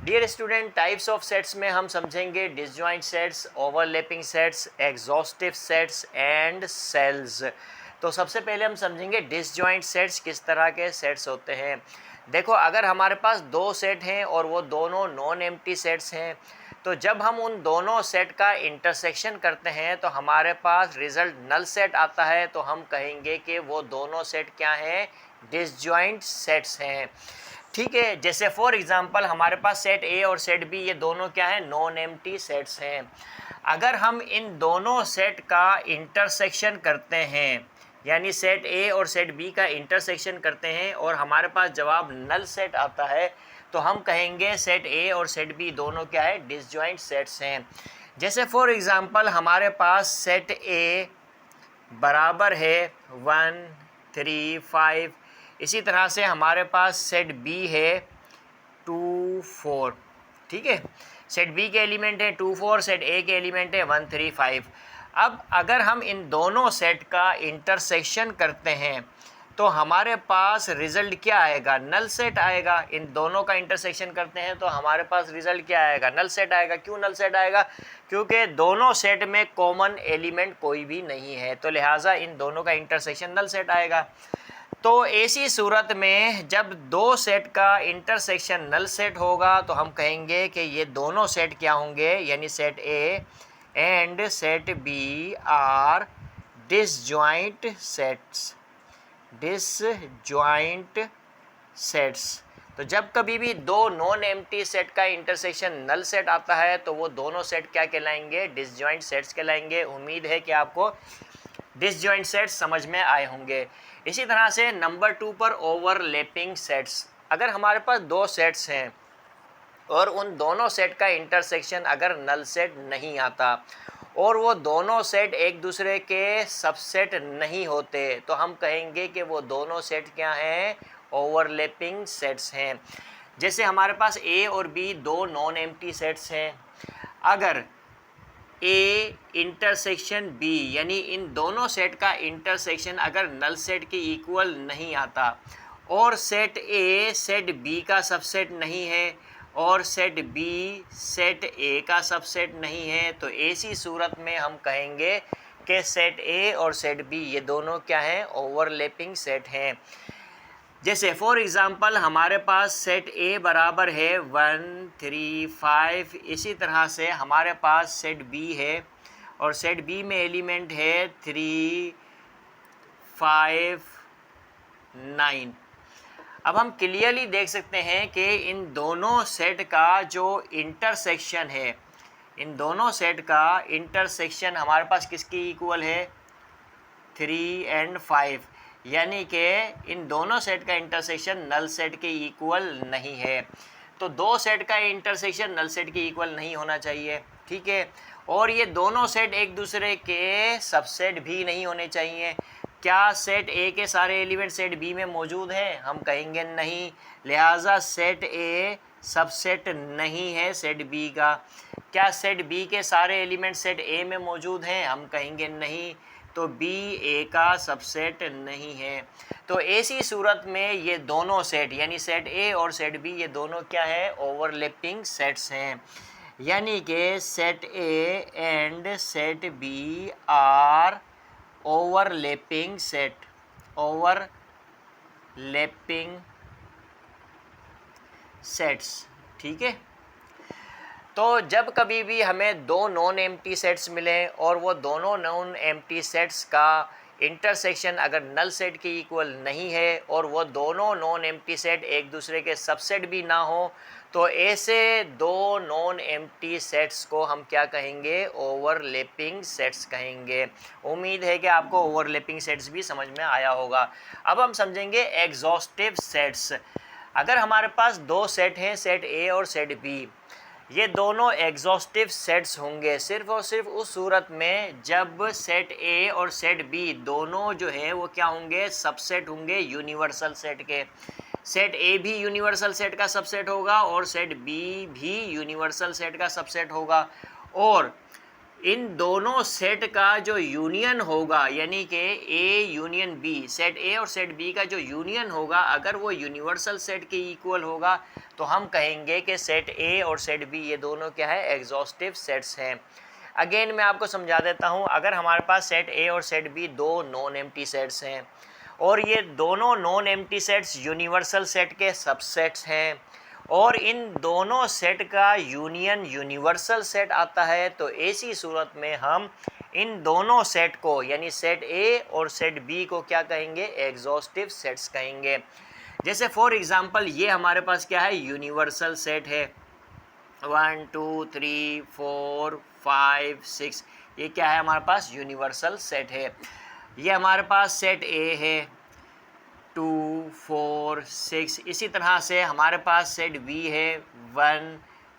Dear student, types of sets में हम समझेंगे disjoint sets, overlapping sets, exhaustive sets and cells. तो सबसे पहले हम समझेंगे डिसजॉइंट सेट्स किस तरह के सेट्स होते हैं। देखो, अगर हमारे पास दो सेट हैं और वो दोनों नॉन एम्प्टी सेट्स हैं, तो जब हम उन दोनों सेट का इंटरसेक्शन करते हैं तो हमारे पास रिजल्ट नल सेट आता है। तो हम कहेंगे कि वो दोनों सेट क्या हैं, डिसजॉइंट सेट्स हैं। ठीक है, जैसे फॉर एग्जांपल हमारे पास सेट ए और सेट बी, ये दोनों क्या है, नॉन एम्प्टी सेट्स हैं। अगर हम इन दोनों सेट का इंटरसेक्शन करते हैं, यानी सेट ए और सेट बी का इंटरसेक्शन करते हैं और हमारे पास जवाब नल सेट आता है, तो हम कहेंगे सेट ए और सेट बी दोनों क्या है, डिसजॉइंट सेट्स हैं। जैसे फॉर एग्जांपल हमारे पास सेट ए बराबर है 1 3 5, इसी तरह से हमारे पास सेट बी है 2 4। ठीक है, सेट बी के एलिमेंट है 2 4, सेट ए के एलिमेंट है 1 3 5। अब अगर हम इन दोनों सेट का इंटरसेक्शन करते हैं तो हमारे पास रिज़ल्ट क्या आएगा, नल सेट आएगा। इन दोनों का इंटरसेक्शन करते हैं तो हमारे पास रिज़ल्ट क्या आएगा, नल सेट आएगा। क्यों नल सेट आएगा? क्योंकि दोनों सेट में कॉमन एलिमेंट कोई भी नहीं है, तो लिहाजा इन दोनों का इंटरसेक्शन नल सेट आएगा। तो ऐसी सूरत में जब दो सेट का इंटरसेक्शन नल सेट होगा तो हम कहेंगे कि ये दोनों सेट क्या होंगे, यानी set A and set B are disjoint sets. Disjoint sets. तो जब कभी भी दो नॉन एम्प्टी सेट का इंटरसेक्शन नल सेट आता है तो वो दोनों सेट क्या कहलाएंगे, डिसजॉइंट सेट्स कहलाएंगे। उम्मीद है कि आपको डिसजॉइंट सेट्स समझ में आए होंगे। इसी तरह से नंबर 2 पर ओवरलैपिंग सेट्स। अगर हमारे पास दो सेट्स हैं और उन दोनों सेट का इंटरसेक्शन अगर नल सेट नहीं आता और वो दोनों सेट एक दूसरे के सबसेट नहीं होते, तो हम कहेंगे कि वो दोनों सेट क्या हैं, ओवरलैपिंग सेट्स हैं। जैसे हमारे पास ए और बी दो नॉन एम्प्टी सेट्स हैं। अगर ए इंटरसेक्शन बी, यानी इन दोनों सेट का इंटरसेक्शन अगर नल सेट के इक्वल नहीं आता और सेट ए सेट बी का सबसेट नहीं है और सेट बी सेट ए का सबसेट नहीं है, तो ऐसी सूरत में हम कहेंगे कि सेट ए और सेट बी ये दोनों क्या हैं, ओवरलैपिंग सेट हैं। जैसे फॉर एग्ज़ाम्पल हमारे पास सेट ए बराबर है 1 3 5, इसी तरह से हमारे पास सेट बी है और सेट बी में एलिमेंट है 3 5 9। अब हम क्लियरली देख सकते हैं कि इन दोनों सेट का जो इंटरसेक्शन है, इन दोनों सेट का इंटरसेक्शन हमारे पास किसकी इक्वल है, 3 और 5, यानी कि इन दोनों सेट का इंटरसेक्शन नल सेट के इक्वल नहीं है। तो दो सेट का इंटरसेक्शन नल सेट के इक्वल नहीं होना चाहिए। ठीक है, और ये दोनों सेट एक दूसरे के सबसेट भी नहीं होने चाहिए। क्या सेट ए के सारे एलिमेंट सेट बी में मौजूद हैं? हम कहेंगे नहीं, लिहाजा सेट ए सबसेट नहीं है सेट बी का। क्या सेट बी के सारे एलिमेंट सेट ए में मौजूद हैं? हम कहेंगे नहीं, तो बी ए का सबसेट नहीं है। तो ऐसी सूरत में ये दोनों सेट, यानी सेट ए और सेट बी, ये दोनों क्या है, ओवरलैपिंग सेट्स हैं। यानी कि set A and set B are overlapping set, overlapping sets. ठीक है, तो जब कभी भी हमें दो नॉन एम्प्टी सेट्स मिलें और वो दोनों नॉन एम्प्टी सेट्स का इंटरसेक्शन अगर नल सेट के इक्वल नहीं है और वो दोनों नॉन एम्प्टी सेट एक दूसरे के सबसेट भी ना हो, तो ऐसे दो नॉन एम्प्टी सेट्स को हम क्या कहेंगे, ओवरलैपिंग सेट्स कहेंगे। उम्मीद है कि आपको ओवरलैपिंग सेट्स भी समझ में आया होगा। अब हम समझेंगे एग्जॉस्टिव सेट्स। अगर हमारे पास दो सेट हैं, सेट ए और सेट बी, ये दोनों एग्जॉस्टिव सेट्स होंगे सिर्फ और सिर्फ उस सूरत में जब सेट ए और सेट बी दोनों जो है वो क्या होंगे, सबसेट होंगे यूनिवर्सल सेट के। सेट ए भी यूनिवर्सल सेट का सबसेट होगा और सेट बी भी यूनिवर्सल सेट का सबसेट होगा। और इन दोनों सेट का जो यूनियन होगा, यानी कि A union B, set A और सेट बी का जो यूनियन होगा, अगर वो यूनिवर्सल सेट के इक्वल होगा तो हम कहेंगे कि सेट ए और सेट बी ये दोनों क्या है, एग्जॉस्टिव सेट्स हैं। अगेन मैं आपको समझा देता हूँ, अगर हमारे पास सेट ए और सेट बी दो नॉन एम्प्टी सेट्स हैं और ये दोनों non empty sets universal set के सबसेट्स हैं और इन दोनों सेट का यूनियन यूनिवर्सल सेट आता है, तो ऐसी सूरत में हम इन दोनों सेट को यानी सेट ए और सेट बी को क्या कहेंगे, एग्जॉस्टिव सेट्स कहेंगे। जैसे फॉर एग्जांपल ये हमारे पास क्या है, यूनिवर्सल सेट है 1 2 3 4 5 6, ये क्या है हमारे पास, यूनिवर्सल सेट है। ये हमारे पास सेट ए है 2 4 6, इसी तरह से हमारे पास सेट बी है 1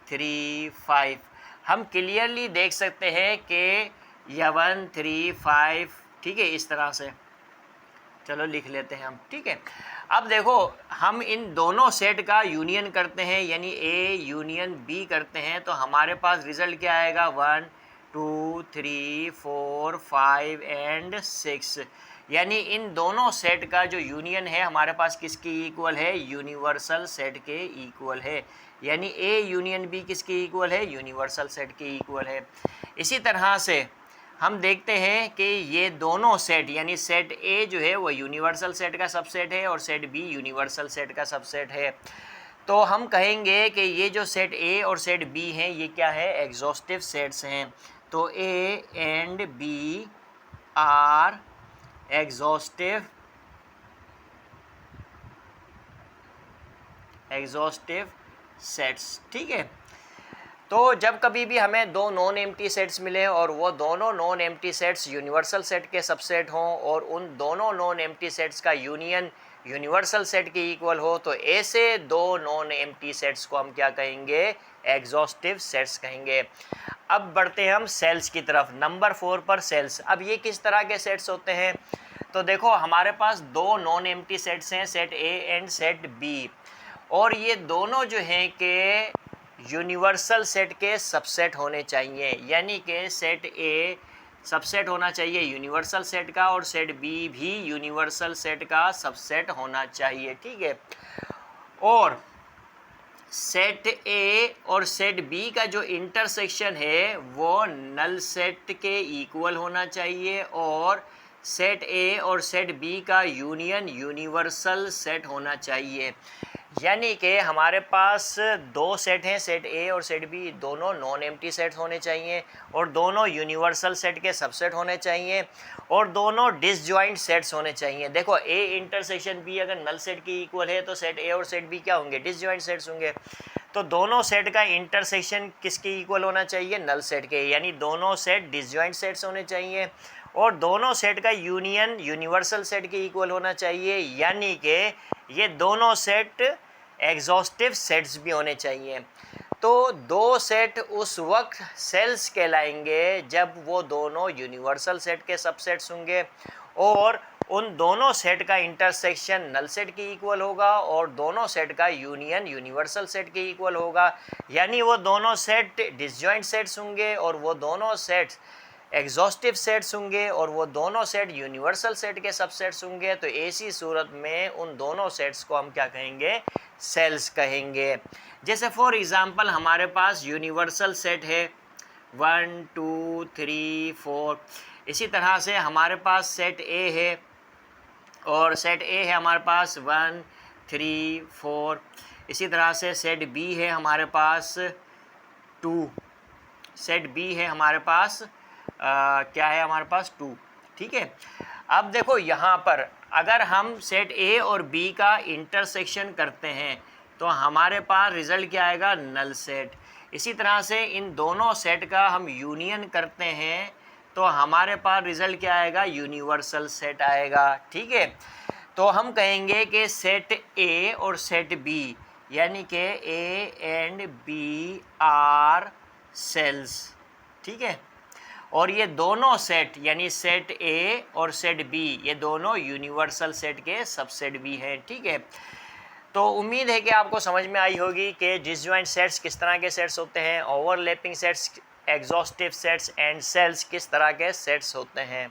3 5। हम क्लियरली देख सकते हैं कि यह 1 3 5, ठीक है, इस तरह से चलो लिख लेते हैं हम, ठीक है। अब देखो हम इन दोनों सेट का यूनियन करते हैं यानी ए यूनियन बी करते हैं, तो हमारे पास रिजल्ट क्या आएगा, 1 2 3 4 5 एंड 6, यानी इन दोनों सेट का जो यूनियन है हमारे पास किसके इक्वल है, यूनिवर्सल सेट के इक्वल है। यानी ए यूनियन बी किसके इक्वल है, यूनिवर्सल सेट के इक्वल है। इसी तरह से हम देखते हैं कि ये दोनों सेट यानी सेट ए जो है वो यूनिवर्सल सेट का सबसेट है और सेट बी यूनिवर्सल सेट का सबसेट है। तो हम कहेंगे कि ये जो सेट ए और सेट बी हैं ये क्या है, एग्जॉस्टिव सेट्स हैं। तो A and B are exhaustive sets, ठीक है। तो जब कभी भी हमें दो नॉन एम्प्टी सेट्स मिले और वो दोनों non empty sets universal set के सबसेट हों और उन दोनों नॉन एम्प्टी सेट्स का यूनियन यूनिवर्सल सेट के इक्वल हो, तो ऐसे दो नॉन एम्प्टी सेट्स को हम क्या कहेंगे, एग्जॉस्टिव सेट्स कहेंगे। अब बढ़ते हैं हम सेल्स की तरफ, नंबर 4 पर सेल्स। अब ये किस तरह के सेट्स होते हैं, तो देखो हमारे पास दो नॉन एम्प्टी सेट्स हैं, set A and set B, और ये दोनों जो हैं कि यूनिवर्सल सेट के सबसेट होने चाहिए, यानी कि सेट ए सबसेट होना चाहिए यूनिवर्सल सेट का और सेट बी भी यूनिवर्सल सेट का सबसेट होना चाहिए, ठीक है। और सेट ए और सेट बी का जो इंटरसेक्शन है वो नल सेट के इक्वल होना चाहिए और सेट ए और सेट बी का यूनियन यूनिवर्सल सेट होना चाहिए। यानी कि हमारे पास दो सेट हैं, सेट ए और सेट बी, दोनों नॉन एम्प्टी सेट होने चाहिए और दोनों यूनिवर्सल सेट के सबसेट होने चाहिए और दोनों डिसजॉइंट सेट्स होने चाहिए। देखो ए इंटरसेक्शन बी अगर नल सेट के इक्वल है तो सेट ए और सेट बी क्या होंगे, डिसजॉइंट सेट्स होंगे। तो दोनों सेट का इंटरसेक्शन किसके इक्वल होना चाहिए, नल सेट के, यानी दोनों सेट डिसजॉइंट सेट्स होने चाहिए और दोनों सेट का यूनियन यूनिवर्सल सेट के इक्वल होना चाहिए, यानी कि ये दोनों सेट एग्जॉस्टिव सेट्स भी होने चाहिए। तो दो सेट उस वक्त सेल्स कहलाएंगे जब वो दोनों यूनिवर्सल सेट के सबसेट्स होंगे और उन दोनों सेट का इंटरसेक्शन नल सेट के इक्वल होगा और दोनों सेट का यूनियन यूनिवर्सल सेट के इक्वल होगा, यानी वो दोनों सेट डिसजॉइंट सेट्स होंगे और वो दोनों सेट्स एग्जॉस्टिव सेट्स होंगे और वो दोनों सेट यूनिवर्सल सेट के सबसेट्स होंगे। तो ऐसी सूरत में उन दोनों सेट्स को हम क्या कहेंगे, सेल्स कहेंगे। जैसे फॉर एग्जांपल हमारे पास यूनिवर्सल सेट है 1 2 3 4, इसी तरह से हमारे पास सेट ए है और सेट ए है हमारे पास 1 3 4, इसी तरह से सेट बी है हमारे पास 2, सेट बी है हमारे पास क्या है हमारे पास 2, ठीक है। अब देखो यहाँ पर अगर हम सेट ए और बी का इंटरसेक्शन करते हैं तो हमारे पास रिजल्ट क्या आएगा, नल सेट। इसी तरह से इन दोनों सेट का हम यूनियन करते हैं तो हमारे पास रिजल्ट क्या आएगा, यूनिवर्सल सेट आएगा, ठीक है। तो हम कहेंगे कि सेट ए और सेट बी यानी कि A and B are cells, ठीक है। और ये दोनों सेट यानी सेट ए और सेट बी ये दोनों यूनिवर्सल सेट के सबसेट भी हैं, ठीक है। तो उम्मीद है कि आपको समझ में आई होगी कि डिसजॉइंट सेट्स किस तरह के सेट्स होते हैं, overlapping sets exhaustive sets and cells किस तरह के सेट्स होते हैं।